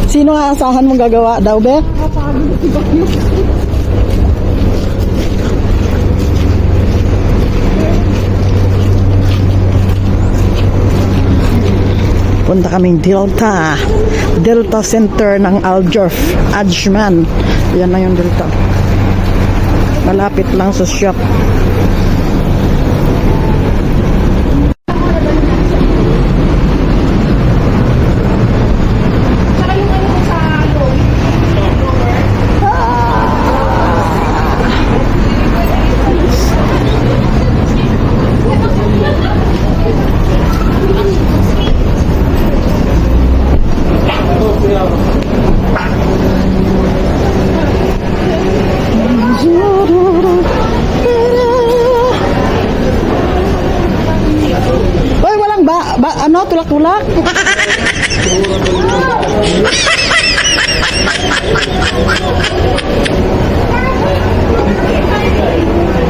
Sino ang asahan mong gagawa daw, be? Punta kaming Delta Center ng Aljorf, Ajman. Yan na yung Delta. Malapit lang sa shop. Uy, walang ano, tulak-tulak.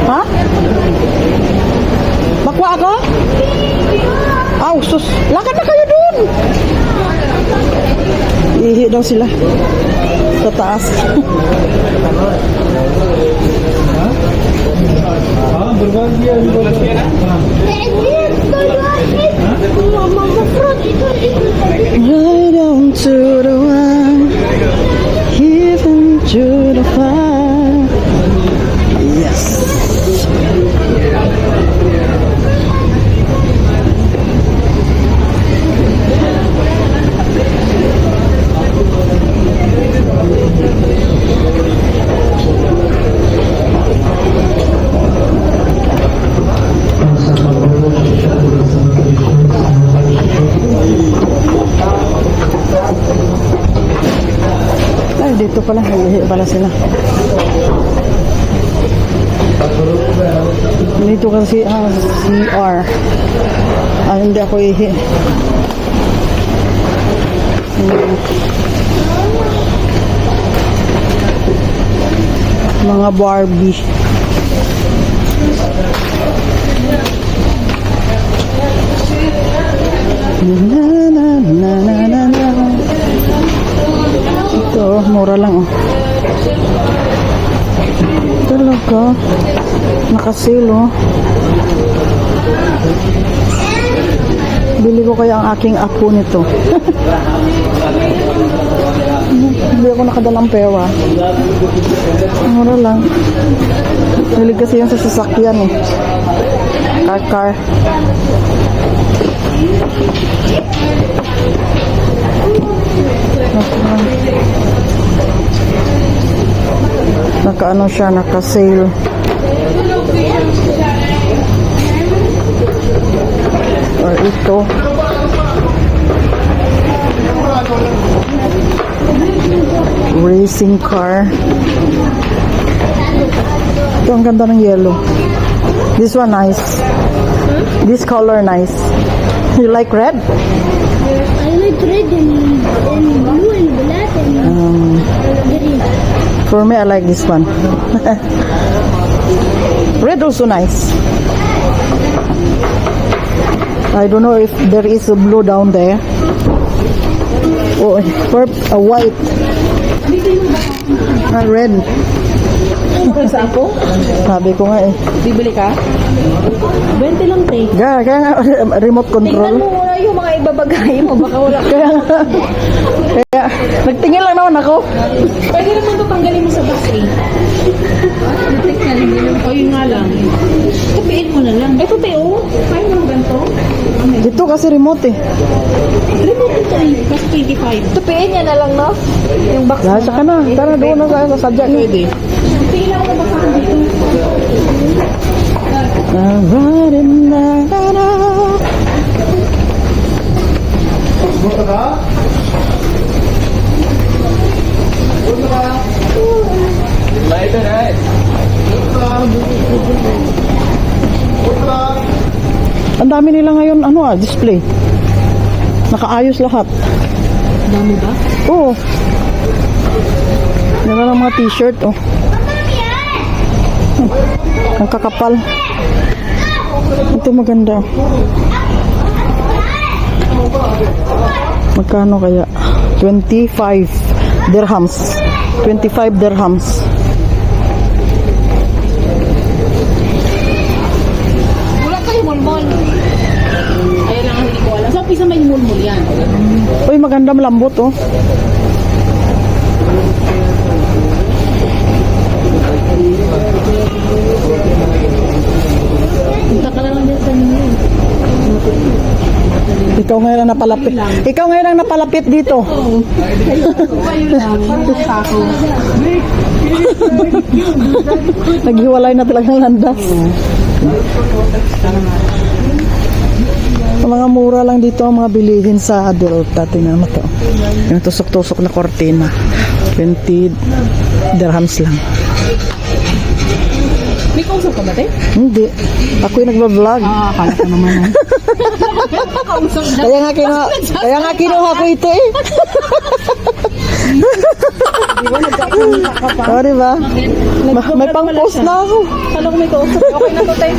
Ha? Bakwa ako? Aw, sus. Lakad na kayo dun. Ihi daw sila. Sa taas. Right down to the one, even to the fire. Yes. Dito pala, hihi pala sila. Dito kasi CR. Hindi ako ihi. Mga Barbie. Na. Ito, mura lang oh. Talaga. Naka-sale oh. Bili ko kaya ang aking apo nito. Hindi ako nakadalang pera. Mura lang. Hilig kasi yung sa sasakyan eh. Car. Naka-ano siya, naka-sale. Or ito. Racing car. Ito ang ganda ng yellow. This one nice. This color nice. You like red? I like red and blue and black and green. For me, I like this one. Red also nice. I don't know if there is a blue down there. Oh, white. Red. Sa ako? Sabi ko nga eh. Bibili ka? 20 lang, te. Kaya nga, remote control. Tingnan mo muna yung mga ibabagay mo. Baka wala ka. Kaya, nagtingin lang naman ako. Pwede naman ito tanggalin mo sa bus eh. O yun nga lang. Tapiin mo na lang. Ito, te, oh. Kaya mo ganito. Dito kasi remote eh. Remote ito eh. Kasi 25. Tapiin niya na lang, no? Yung box Lasa ka na. Tara doon na sa sadya. Pwede. Tapiin lang ako na baka dito. Gusto ka? Gusto ka? Later, eh. Gusto ka? Gusto ka? Ang dami nila ngayon, display. Nakaayos lahat. Dami ba? Oo. Yan lang mga t-shirt, oh. Ang kakapal. Ito maganda. Magkano kaya? 25 dirhams. 25 dirhams. Wala kayo mulmol. Ayan lang ang hindi ko alam. So, pisa may mulmol yan. Uy, maganda malambot oh. Punta ka naman dyan sa ninyo. Ikaw ngayon ang napalapit. Ikaw ngayon ang napalapit dito. Kayo lang. Punta ako. Naghiwalay na talagang landas. Mga mura lang dito ang mga bilihin sa Delta. Tingnan mo to. Yung tusok-tusok na kortina. 20 dirhams lang. May kausap ka ba, te? Hindi. Ako yung nagbablog. Akala ko naman. Kausap na. Kaya nga kinuha ko ito eh. Oh, diba? May pang-post na ako. Kala ko may kausap. Okay na to, te.